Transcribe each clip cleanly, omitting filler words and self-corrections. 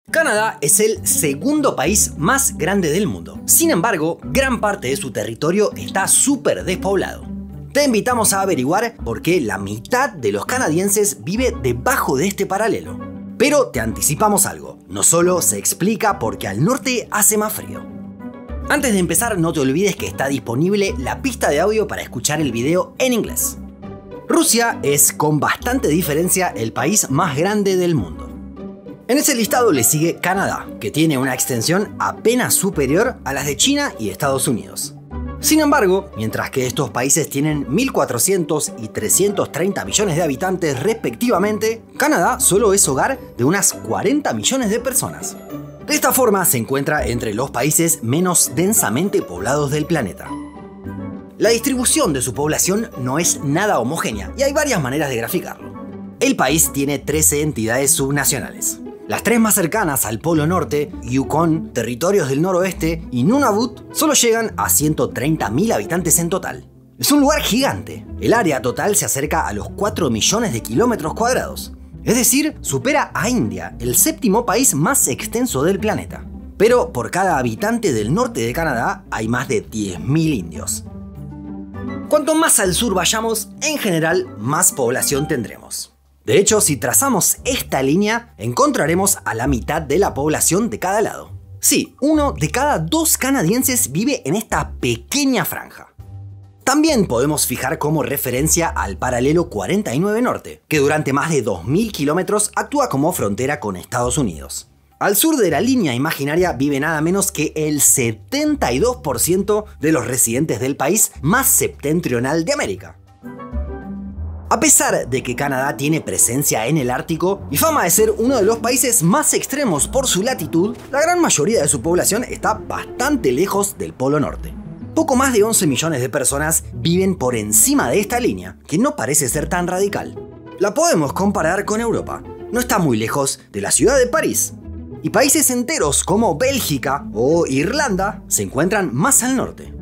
Canadá es el segundo país más grande del mundo. Sin embargo, gran parte de su territorio está súper despoblado. Te invitamos a averiguar por qué la mitad de los canadienses vive debajo de este paralelo. Pero te anticipamos algo, no solo se explica porque al norte hace más frío. Antes de empezar, no te olvides que está disponible la pista de audio para escuchar el video en inglés. Rusia es con bastante diferencia el país más grande del mundo. En ese listado le sigue Canadá, que tiene una extensión apenas superior a las de China y Estados Unidos. Sin embargo, mientras que estos países tienen 1.400 y 330 millones de habitantes respectivamente, Canadá solo es hogar de unas 40 millones de personas. De esta forma se encuentra entre los países menos densamente poblados del planeta. La distribución de su población no es nada homogénea y hay varias maneras de graficarlo. El país tiene 13 entidades subnacionales. Las tres más cercanas al Polo Norte, Yukon, Territorios del Noroeste y Nunavut, solo llegan a 130.000 habitantes en total. Es un lugar gigante. El área total se acerca a los 4 millones de kilómetros cuadrados. Es decir, supera a India, el séptimo país más extenso del planeta. Pero por cada habitante del norte de Canadá hay más de 10.000 indios. Cuanto más al sur vayamos, en general, más población tendremos. De hecho, si trazamos esta línea, encontraremos a la mitad de la población de cada lado. Sí, 1 de cada 2 canadienses vive en esta pequeña franja. También podemos fijar como referencia al paralelo 49 Norte, que durante más de 2.000 kilómetros actúa como frontera con Estados Unidos. Al sur de la línea imaginaria vive nada menos que el 72% de los residentes del país más septentrional de América. A pesar de que Canadá tiene presencia en el Ártico y fama de ser uno de los países más extremos por su latitud, la gran mayoría de su población está bastante lejos del Polo Norte. Poco más de 11 millones de personas viven por encima de esta línea, que no parece ser tan radical. La podemos comparar con Europa. No está muy lejos de la ciudad de París. Y países enteros como Bélgica o Irlanda se encuentran más al norte.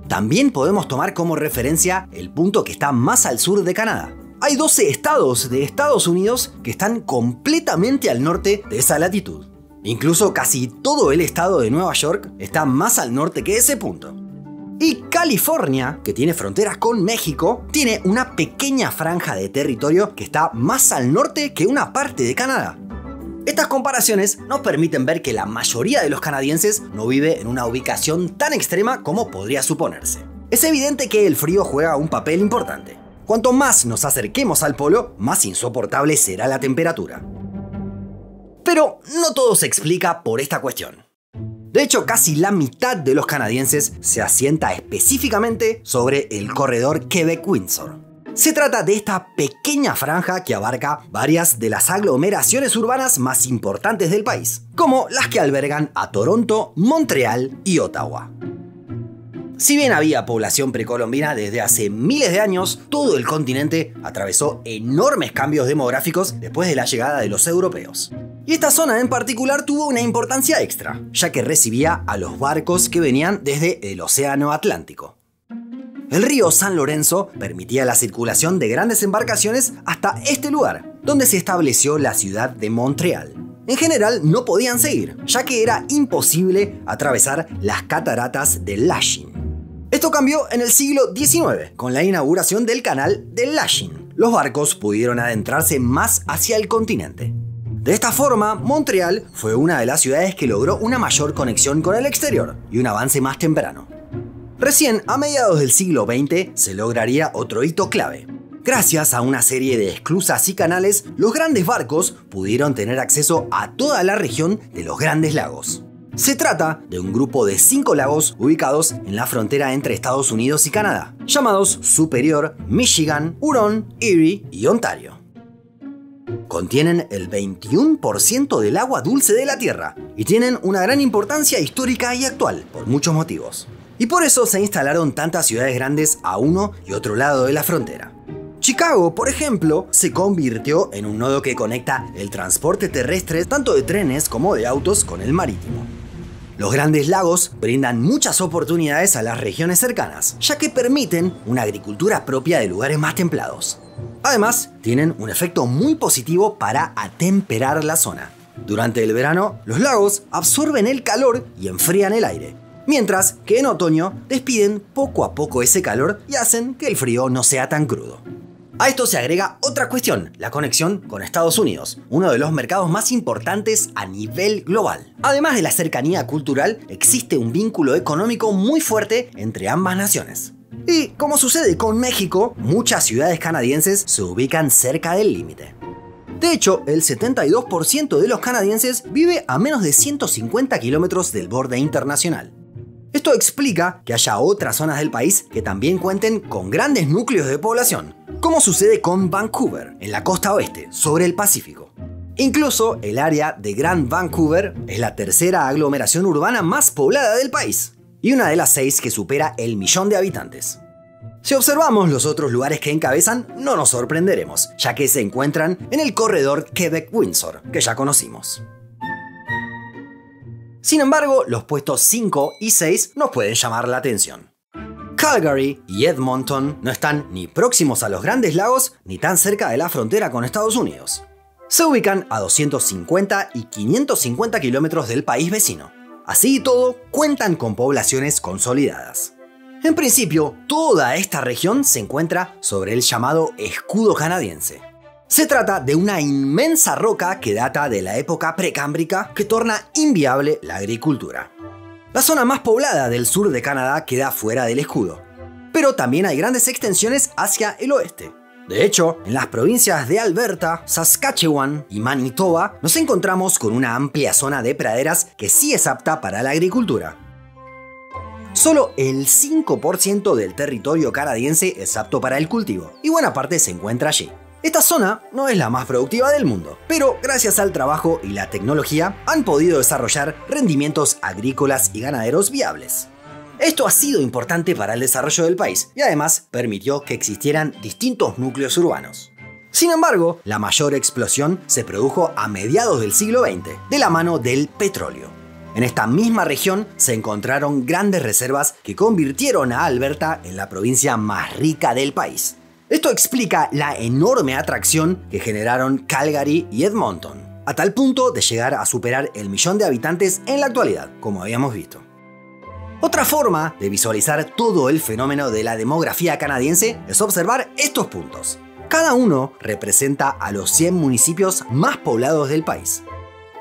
También podemos tomar como referencia el punto que está más al sur de Canadá. Hay 12 estados de Estados Unidos que están completamente al norte de esa latitud. Incluso casi todo el estado de Nueva York está más al norte que ese punto. Y California, que tiene fronteras con México, tiene una pequeña franja de territorio que está más al norte que una parte de Canadá. Estas comparaciones nos permiten ver que la mayoría de los canadienses no vive en una ubicación tan extrema como podría suponerse. Es evidente que el frío juega un papel importante. Cuanto más nos acerquemos al polo, más insoportable será la temperatura. Pero no todo se explica por esta cuestión. De hecho, casi la mitad de los canadienses se asienta específicamente sobre el corredor Quebec-Windsor. Se trata de esta pequeña franja que abarca varias de las aglomeraciones urbanas más importantes del país, como las que albergan a Toronto, Montreal y Ottawa. Si bien había población precolombina desde hace miles de años, todo el continente atravesó enormes cambios demográficos después de la llegada de los europeos. Y esta zona en particular tuvo una importancia extra, ya que recibía a los barcos que venían desde el Océano Atlántico. El río San Lorenzo permitía la circulación de grandes embarcaciones hasta este lugar, donde se estableció la ciudad de Montreal. En general no podían seguir, ya que era imposible atravesar las cataratas de Lachine. Esto cambió en el siglo XIX, con la inauguración del canal de Lachine. Los barcos pudieron adentrarse más hacia el continente. De esta forma, Montreal fue una de las ciudades que logró una mayor conexión con el exterior y un avance más temprano. Recién, a mediados del siglo XX, se lograría otro hito clave. Gracias a una serie de esclusas y canales, los grandes barcos pudieron tener acceso a toda la región de los Grandes Lagos. Se trata de un grupo de 5 lagos ubicados en la frontera entre Estados Unidos y Canadá, llamados Superior, Michigan, Huron, Erie y Ontario. Contienen el 21% del agua dulce de la Tierra y tienen una gran importancia histórica y actual, por muchos motivos. Y por eso se instalaron tantas ciudades grandes a uno y otro lado de la frontera. Chicago, por ejemplo, se convirtió en un nodo que conecta el transporte terrestre tanto de trenes como de autos con el marítimo. Los Grandes Lagos brindan muchas oportunidades a las regiones cercanas, ya que permiten una agricultura propia de lugares más templados. Además, tienen un efecto muy positivo para atemperar la zona. Durante el verano, los lagos absorben el calor y enfrían el aire, mientras que en otoño despiden poco a poco ese calor y hacen que el frío no sea tan crudo. A esto se agrega otra cuestión, la conexión con Estados Unidos, uno de los mercados más importantes a nivel global. Además de la cercanía cultural, existe un vínculo económico muy fuerte entre ambas naciones. Y, como sucede con México, muchas ciudades canadienses se ubican cerca del límite. De hecho, el 72% de los canadienses vive a menos de 150 kilómetros del borde internacional. Esto explica que haya otras zonas del país que también cuenten con grandes núcleos de población, como sucede con Vancouver, en la costa oeste, sobre el Pacífico. Incluso el área de Grand Vancouver es la tercera aglomeración urbana más poblada del país, y una de las 6 que supera el 1.000.000 de habitantes. Si observamos los otros lugares que encabezan, no nos sorprenderemos, ya que se encuentran en el corredor Quebec-Windsor, que ya conocimos. Sin embargo, los puestos 5 y 6 nos pueden llamar la atención. Calgary y Edmonton no están ni próximos a los Grandes Lagos ni tan cerca de la frontera con Estados Unidos. Se ubican a 250 y 550 kilómetros del país vecino. Así y todo, cuentan con poblaciones consolidadas. En principio, toda esta región se encuentra sobre el llamado escudo canadiense. Se trata de una inmensa roca que data de la época precámbrica que torna inviable la agricultura. La zona más poblada del sur de Canadá queda fuera del escudo, pero también hay grandes extensiones hacia el oeste. De hecho, en las provincias de Alberta, Saskatchewan y Manitoba nos encontramos con una amplia zona de praderas que sí es apta para la agricultura. Solo el 5% del territorio canadiense es apto para el cultivo, y buena parte se encuentra allí. Esta zona no es la más productiva del mundo, pero gracias al trabajo y la tecnología han podido desarrollar rendimientos agrícolas y ganaderos viables. Esto ha sido importante para el desarrollo del país y además permitió que existieran distintos núcleos urbanos. Sin embargo, la mayor explosión se produjo a mediados del siglo XX, de la mano del petróleo. En esta misma región se encontraron grandes reservas que convirtieron a Alberta en la provincia más rica del país. Esto explica la enorme atracción que generaron Calgary y Edmonton, a tal punto de llegar a superar el 1.000.000 de habitantes en la actualidad, como habíamos visto. Otra forma de visualizar todo el fenómeno de la demografía canadiense es observar estos puntos. Cada uno representa a los 100 municipios más poblados del país.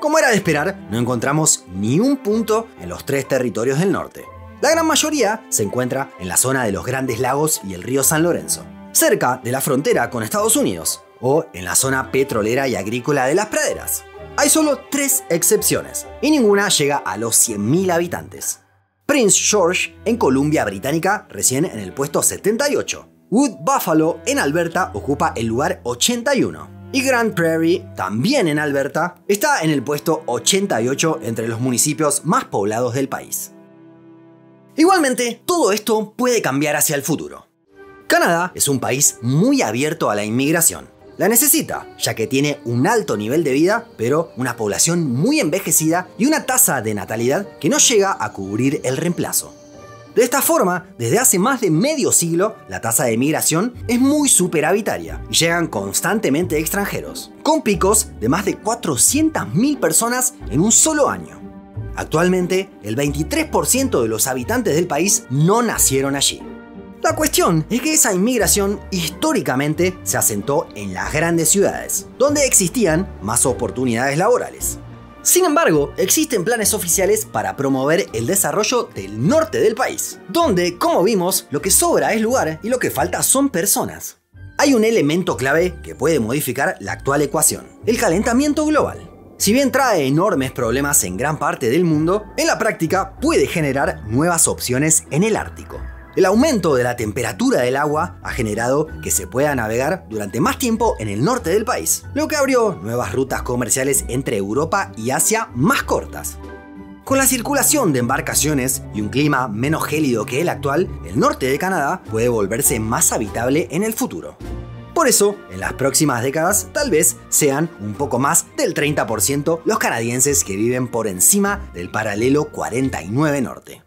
Como era de esperar, no encontramos ni un punto en los 3 territorios del norte. La gran mayoría se encuentra en la zona de los Grandes Lagos y el río San Lorenzo, cerca de la frontera con Estados Unidos, o en la zona petrolera y agrícola de las praderas. Hay solo 3 excepciones, y ninguna llega a los 100.000 habitantes. Prince George, en Columbia Británica, recién en el puesto 78. Wood Buffalo, en Alberta, ocupa el lugar 81. Y Grand Prairie, también en Alberta, está en el puesto 88 entre los municipios más poblados del país. Igualmente, todo esto puede cambiar hacia el futuro. Canadá es un país muy abierto a la inmigración. La necesita, ya que tiene un alto nivel de vida, pero una población muy envejecida y una tasa de natalidad que no llega a cubrir el reemplazo. De esta forma, desde hace más de medio siglo, la tasa de migración es muy superavitaria y llegan constantemente extranjeros, con picos de más de 400.000 personas en un solo año. Actualmente, el 23% de los habitantes del país no nacieron allí. La cuestión es que esa inmigración históricamente se asentó en las grandes ciudades, donde existían más oportunidades laborales. Sin embargo, existen planes oficiales para promover el desarrollo del norte del país, donde, como vimos, lo que sobra es lugar y lo que falta son personas. Hay un elemento clave que puede modificar la actual ecuación: el calentamiento global. Si bien trae enormes problemas en gran parte del mundo, en la práctica puede generar nuevas opciones en el Ártico. El aumento de la temperatura del agua ha generado que se pueda navegar durante más tiempo en el norte del país, lo que abrió nuevas rutas comerciales entre Europa y Asia más cortas. Con la circulación de embarcaciones y un clima menos gélido que el actual, el norte de Canadá puede volverse más habitable en el futuro. Por eso, en las próximas décadas, tal vez sean un poco más del 30% los canadienses que viven por encima del paralelo 49 norte.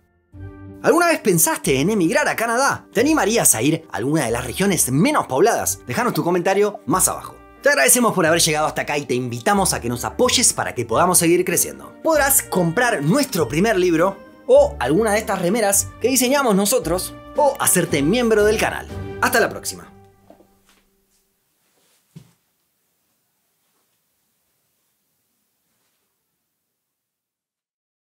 ¿Alguna vez pensaste en emigrar a Canadá? ¿Te animarías a ir a alguna de las regiones menos pobladas? Déjanos tu comentario más abajo. Te agradecemos por haber llegado hasta acá y te invitamos a que nos apoyes para que podamos seguir creciendo. Podrás comprar nuestro primer libro o alguna de estas remeras que diseñamos nosotros o hacerte miembro del canal. Hasta la próxima.